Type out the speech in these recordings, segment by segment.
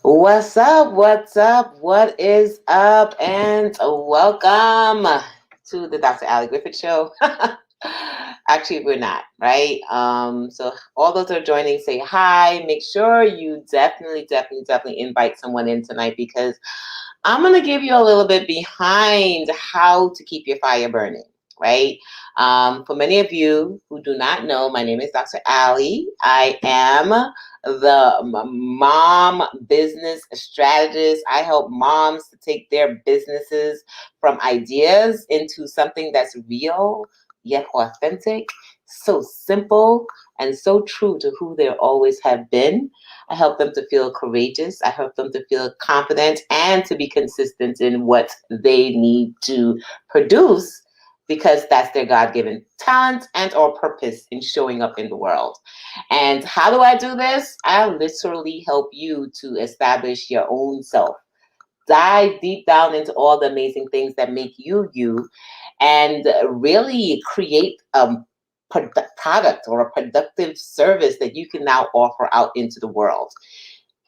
What's up? What's up? What is up? And welcome to the Dr. Allie Griffith Show. Actually, we're not, right? So all those that are joining, say hi. Make sure you definitely invite someone in tonight because I'm going to give you a little bit behind how to keep your fire burning, right? For many of you who do not know, my name is Dr. Allie. I am the mom business strategist. I help moms to take their businesses from ideas into something that's real yet authentic, so simple and so true to who they always have been. I help them to feel courageous. I help them to feel confident and to be consistent in what they need to produce because that's their God-given talent and or purpose in showing up in the world. And how do I do this? I literally help you to establish your own self. Dive deep down into all the amazing things that make you you and really create a product or a productive service that you can now offer out into the world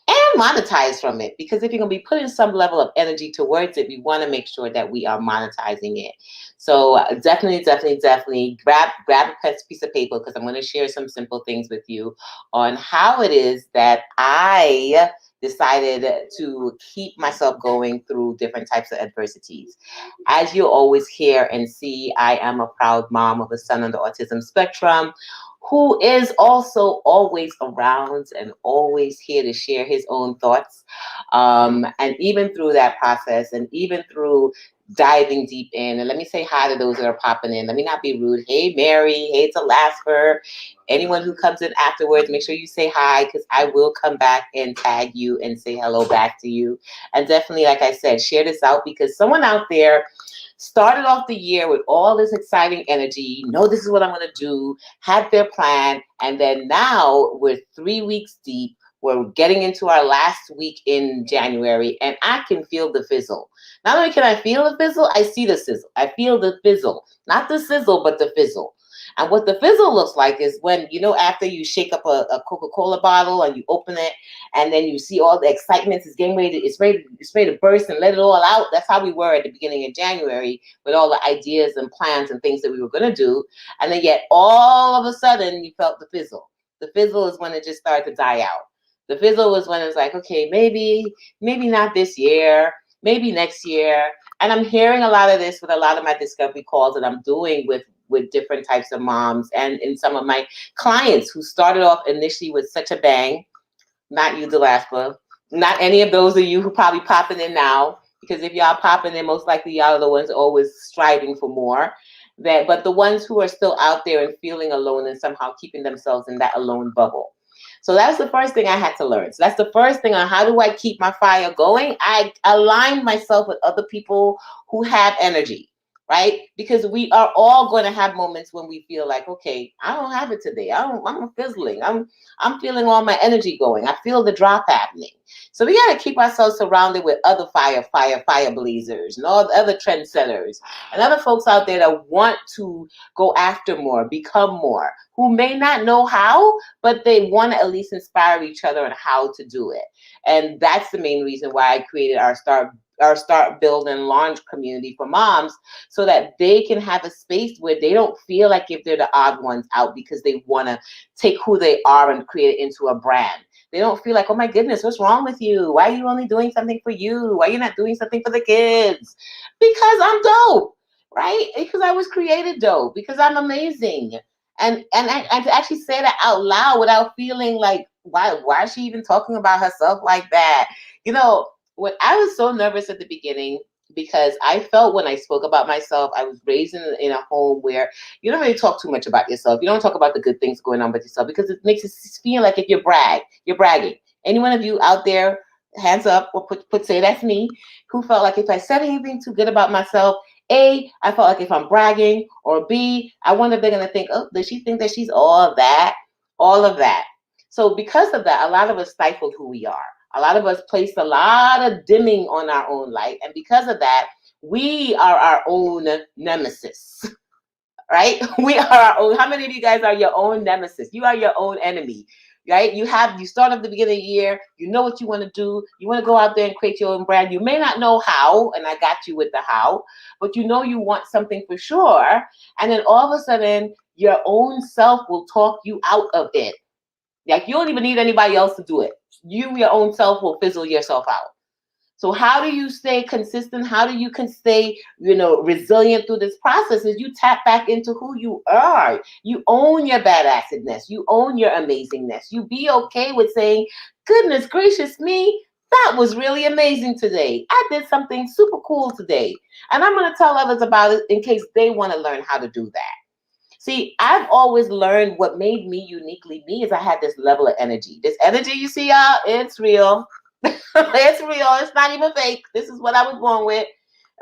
and monetize from it. Because if you're going to be putting some level of energy towards it, we want to make sure that we are monetizing it. So definitely grab a piece of paper because I'm going to share some simple things with you on how it is that I decided to keep myself going through different types of adversities. As you always hear and see, I am a proud mom of a son on the autism spectrum who is also always around and always here to share his own thoughts. And even through that process, and even through diving deep in, and let me say hi to those that are popping in. Let me not be rude. Hey, Mary. Hey, to Lasper. Anyone who comes in afterwards, make sure you say hi because I will come back and tag you and say hello back to you. And definitely, like I said, share this out because someone out there started off the year with all this exciting energy, know this is what I'm going to do, had their plan, and then now we're 3 weeks deep. We're getting into our last week in January, and I can feel the fizzle. Not only can I feel the fizzle, I see the sizzle. I feel the fizzle. Not the sizzle, but the fizzle. And what the fizzle looks like is when, after you shake up a Coca-Cola bottle and you open it, and then you see all the excitement is getting ready to, it's ready to burst and let it all out. That's how we were at the beginning of January with all the ideas and plans and things that we were going to do. And then yet all of a sudden you felt the fizzle. The fizzle is when it just started to die out. The fizzle was when it's like, okay, maybe not this year, maybe next year. And I'm hearing a lot of this with a lot of my discovery calls that I'm doing with different types of moms and in some of my clients who started off initially with such a bang. Not you, Delaspa. Not any of those of you who probably popping in now, because if y'all popping in, most likely y'all are the ones always striving for more. But the ones who are still out there and feeling alone and somehow keeping themselves in that alone bubble. So that's the first thing I had to learn. So that's the first thing on how do I keep my fire going? I aligned myself with other people who have energy, right? Because we are all going to have moments when we feel like, okay, I don't have it today. I'm fizzling. I'm feeling all my energy going. I feel the drop happening. So we got to keep ourselves surrounded with other fire blazers and all the other trendsetters and other folks out there that want to go after more, become more, who may not know how, but they want to at least inspire each other on how to do it. And that's the main reason why I created our Start, Build, and Launch community for moms so that they can have a space where they don't feel like if they're the odd ones out because they want to take who they are and create it into a brand. They don't feel like, oh my goodness, what's wrong with you? Why are you only doing something for you? Why are you not doing something for the kids? Because I'm dope, right? Because I was created dope, because I'm amazing. And to actually say that out loud without feeling like, why is she even talking about herself like that? When I was so nervous at the beginning, because I felt when I spoke about myself, I was raised in a home where you don't really talk too much about yourself. You don't talk about the good things going on with yourself because it makes it feel like if you're bragging. Any one of you out there, hands up or put say that's me, who felt like if I said anything too good about myself, A, I felt like if I'm bragging, or B, I wonder if they're gonna think, oh, does she think that she's all of that? All of that. So because of that, a lot of us stifled who we are. A lot of us placed a lot of dimming on our own light. And because of that, we are our own nemesis, right? We are our own. How many of you guys are your own nemesis? You are your own enemy. right? You start at the beginning of the year, you know what you want to do, you want to go out there and create your own brand. You may not know how, and I got you with the how, but you know you want something for sure. And then all of a sudden, your own self will talk you out of it. Like you don't even need anybody else to do it. You, your own self, will fizzle yourself out. So how do you stay consistent? How do you can stay, resilient through this process? Is you tap back into who you are. You own your badassedness. You own your amazingness. You be okay with saying, goodness gracious me, that was really amazing today. I did something super cool today. And I'm going to tell others about it in case they want to learn how to do that. See, I've always learned what made me uniquely me is I had this level of energy. This energy you see, y'all, it's real. It's real. It's not even fake. This is what I was born with.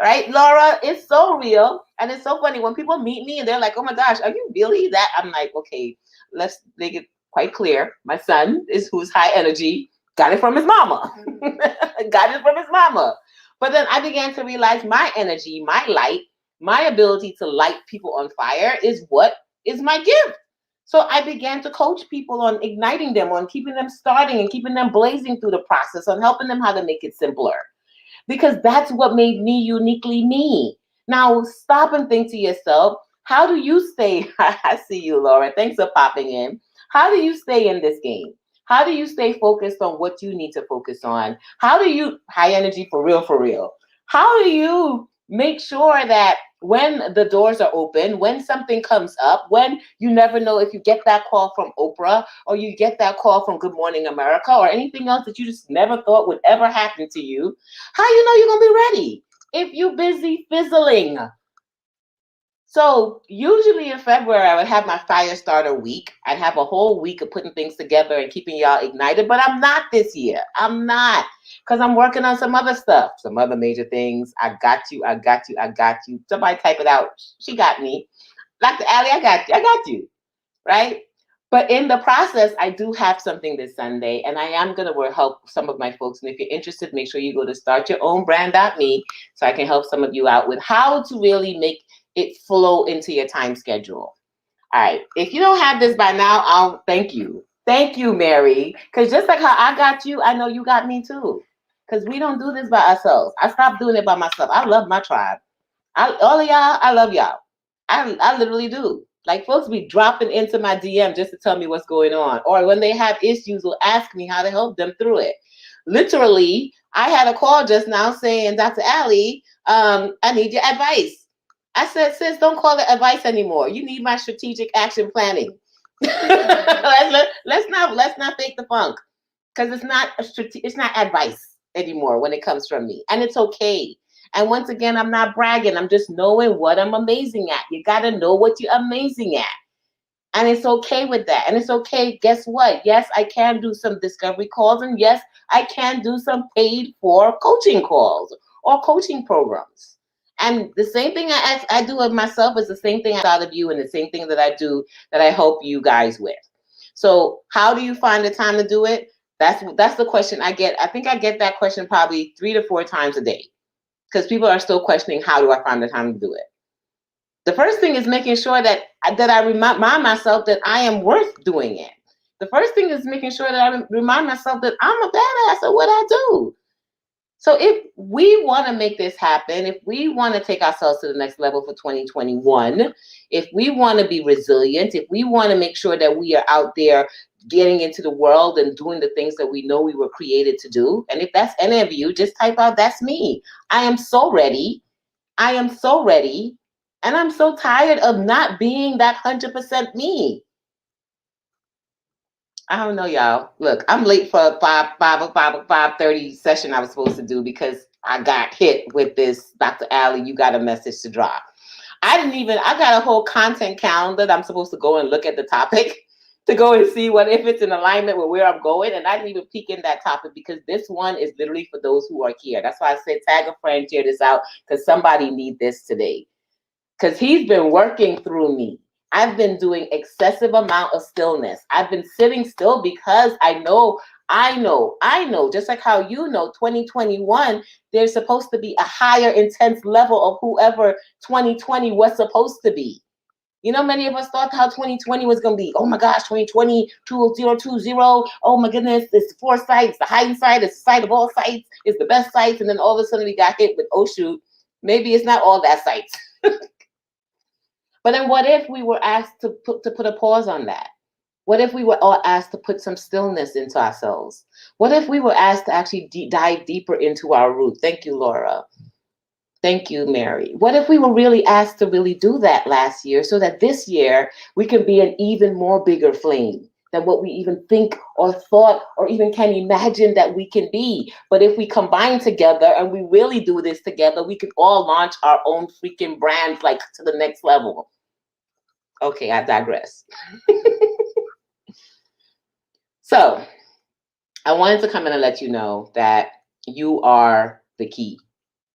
Right, Laura? It's so real. And it's so funny when people meet me and they're like, oh my gosh, are you really that? I'm like, okay, let's make it quite clear. My son is who's high energy, got it from his mama. Got it from his mama. But then I began to realize my energy, my light, my ability to light people on fire is what is my gift. So I began to coach people on igniting them, on keeping them starting and keeping them blazing through the process, on helping them how to make it simpler. Because that's what made me uniquely me. Now stop and think to yourself, how do you stay? I see you, Laura. Thanks for popping in. How do you stay in this game? How do you stay focused on what you need to focus on? How do you, high energy for real, for real. How do you make sure that when the doors are open, when something comes up, when you never know if you get that call from Oprah or you get that call from Good Morning America or anything else that you just never thought would ever happen to you, how you know you're going to be ready if you're busy fizzling? So usually in February, I would have my fire starter week. I'd have a whole week of putting things together and keeping y'all ignited, but I'm not this year. I'm not, because I'm working on some other stuff, some other major things. I got you. I got you. I got you. Somebody type it out. She got me. Dr. Allie, I got you. I got you. Right? But in the process, I do have something this Sunday, and I am going to help some of my folks. And if you're interested, make sure you go to startyourownbrand.me so I can help some of you out with how to really make it flow into your time schedule. All right. If you don't have this by now, I'll thank you. Thank you, Mary. Because just like how I got you, I know you got me too. Because we don't do this by ourselves. I stopped doing it by myself. I love my tribe. All of y'all, I love y'all. I literally do. Like folks be dropping into my DM just to tell me what's going on. Or when they have issues, will ask me how to help them through it. Literally, I had a call just now saying, Dr. Allie, I need your advice. I said, sis, don't call it advice anymore. You need my strategic action planning. let's not fake the funk, because it's not advice anymore when it comes from me, and it's okay. And once again, I'm not bragging. I'm just knowing what I'm amazing at. You got to know what you're amazing at. And it's okay with that. And it's okay. Guess what? Yes, I can do some discovery calls. And yes, I can do some paid for coaching calls or coaching programs. And the same thing I do of myself is the same thing I thought of you, and the same thing that I do that I help you guys with. So how do you find the time to do it? That's the question I get. I think I get that question probably 3 to 4 times a day, because people are still questioning, how do I find the time to do it? The first thing is making sure that I remind myself that I am worth doing it. The first thing is making sure that I remind myself that I'm a badass at what I do. So if we want to make this happen, if we want to take ourselves to the next level for 2021, if we want to be resilient, if we want to make sure that we are out there getting into the world and doing the things that we know we were created to do, and if that's any of you, just type out, that's me. I am so ready. I am so ready. And I'm so tired of not being that 100% me. I don't know, y'all. Look, I'm late for a 5:30 session I was supposed to do because I got hit with this, Dr. Allie, you got a message to drop. I got a whole content calendar that I'm supposed to go and look at the topic to go and see if it's in alignment with where I'm going. And I didn't even peek in that topic because this one is literally for those who are here. That's why I said tag a friend, share this out, because somebody needs this today. Because he's been working through me. I've been doing excessive amount of stillness. I've been sitting still because I know, just like how 2021, there's supposed to be a higher intense level of whoever 2020 was supposed to be. You know, many of us thought how 2020 was going to be. Oh my gosh, 2020, 2020. Oh my goodness, it's the foresight, it's the hindsight, it's the sight of all sights, it's the best sights. And then all of a sudden we got hit with, oh shoot, maybe it's not all that sights. But then what if we were asked to put a pause on that? What if we were all asked to put some stillness into ourselves? What if we were asked to actually dive deeper into our root? Thank you, Laura. Thank you, Mary. What if we were really asked to really do that last year so that this year we can be an even more bigger flame than what we even think or thought or even can imagine that we can be? But if we combine together and we really do this together, we could all launch our own freaking brands like to the next level. Okay, I digress. So I wanted to come in and let you know that you are the key.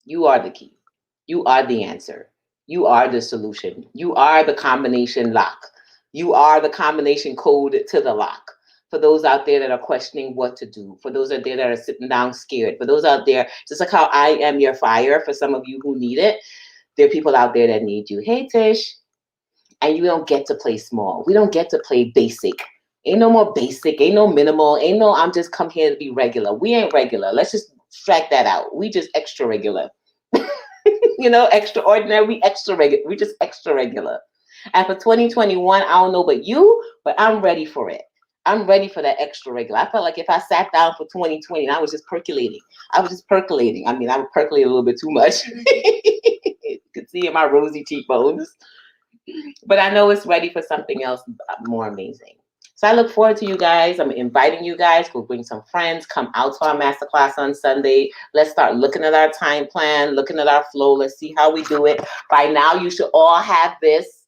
You are the key. You are the answer. You are the solution. You are the combination lock. You are the combination code to the lock. For those out there that are questioning what to do, for those out there that are sitting down scared, for those out there, just like how I am your fire, for some of you who need it, there are people out there that need you. Hey, Tish. And you don't get to play small. We don't get to play basic. Ain't no more basic, ain't no minimal, ain't no I'm just come here to be regular. We ain't regular. Let's just strike that out. We just extra regular. You know, extraordinary, we extra regular. We just extra regular. And for 2021, I don't know about you, but I'm ready for it. I'm ready for that extra regular. I felt like if I sat down for 2020 and I was just percolating, I was I mean, I would percolate a little bit too much. You could see in my rosy cheekbones. But I know it's ready for something else more amazing. So I look forward to you guys. I'm inviting you guys. Go bring some friends. Come out to our masterclass on Sunday. Let's start looking at our time plan, looking at our flow. Let's see how we do it. By now, you should all have this.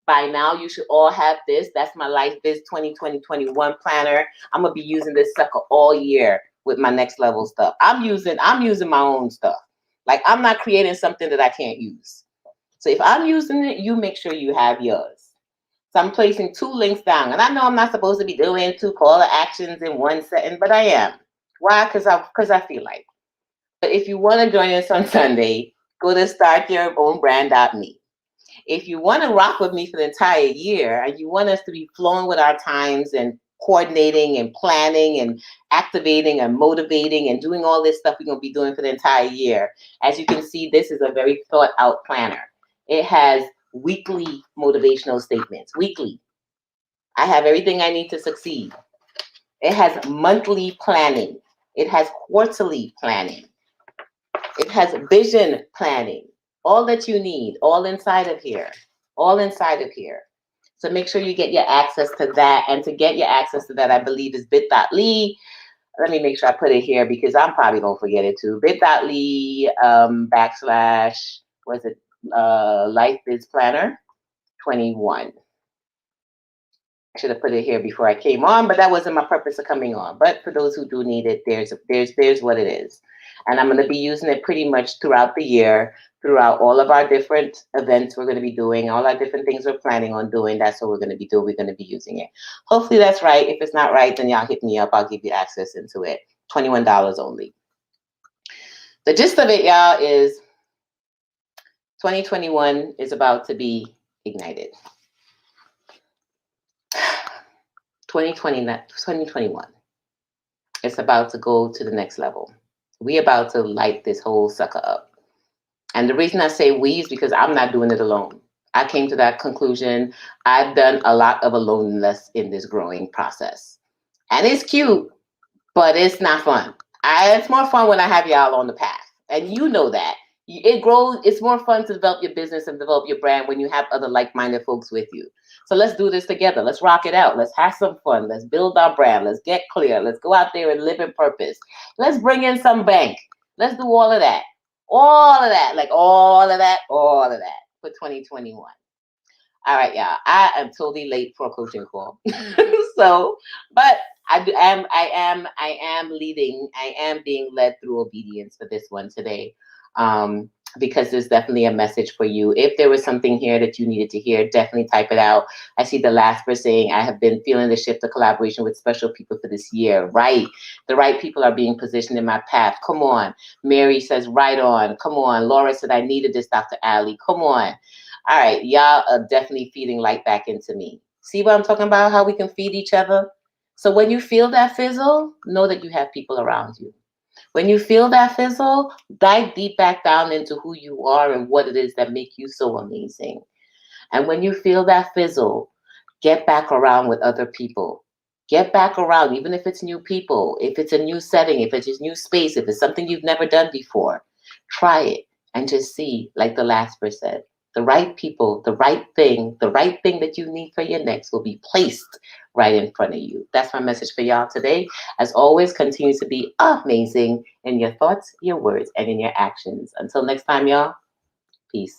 By now, you should all have this. That's my Life Biz 2020-21 planner. I'm gonna be using this sucker all year with my next level stuff. I'm using my own stuff. Like I'm not creating something that I can't use. So if I'm using it, you make sure you have yours. So I'm placing 2 links down. And I know I'm not supposed to be doing 2 call to actions in one setting, but I am. Why? Because I feel like. But if you want to join us on Sunday, go to startyourownbrand.me. If you want to rock with me for the entire year and you want us to be flowing with our times and coordinating and planning and activating and motivating and doing all this stuff we're going to be doing for the entire year, as you can see, this is a very thought out planner. It has weekly motivational statements. Weekly. I have everything I need to succeed. It has monthly planning. It has quarterly planning. It has vision planning. All that you need, all inside of here. All inside of here. So make sure you get your access to that. And to get your access to that, I believe is bit.ly. Let me make sure I put it here because I'm probably going to forget it too. bit.ly / was it Life Biz Planner 21. I should have put it here before I came on, but that wasn't my purpose of coming on. But for those who do need it, there's what it is. And I'm going to be using it pretty much throughout the year, throughout all of our different events we're going to be doing, all our different things we're planning on doing. That's what we're going to be doing. We're going to be using it. Hopefully that's right. If it's not right, then y'all hit me up. I'll give you access into it. $21 only. The gist of it, y'all, is 2021 is about to be ignited. 2021. It's about to go to the next level. We about to light this whole sucker up. And the reason I say we is because I'm not doing it alone. I came to that conclusion. I've done a lot of aloneness in this growing process. And it's cute, but it's not fun. It's more fun when I have y'all on the path. And you know that. It grows. It's more fun to develop your business and develop your brand when you have other like-minded folks with you. So let's do this together. Let's rock it out. Let's have some fun. Let's build our brand. Let's get clear. Let's go out there and live in purpose. Let's bring in some bank. Let's do all of that. All of that. Like all of that for 2021. All right, y'all. I am totally late for a coaching call. So, but I am leading. I am being led through obedience for this one today. Because there's definitely a message for you. If there was something here that you needed to hear, definitely type it out. I see the last person saying, I have been feeling the shift of collaboration with special people for this year. Right. The right people are being positioned in my path. Come on. Mary says, right on. Come on. Laura said, I needed this, Dr. Ali. Come on. All right, y'all are definitely feeding light back into me. See what I'm talking about? How we can feed each other? So when you feel that fizzle, know that you have people around you. When you feel that fizzle, dive deep back down into who you are and what it is that make you so amazing. And when you feel that fizzle, get back around with other people. Get back around, even if it's new people, if it's a new setting, if it's a new space, if it's something you've never done before. Try it and just see, like the last person said, the right people, the right thing that you need for your next will be placed right in front of you. That's my message for y'all today. As always, continue to be amazing in your thoughts, your words, and in your actions. Until next time, y'all, peace.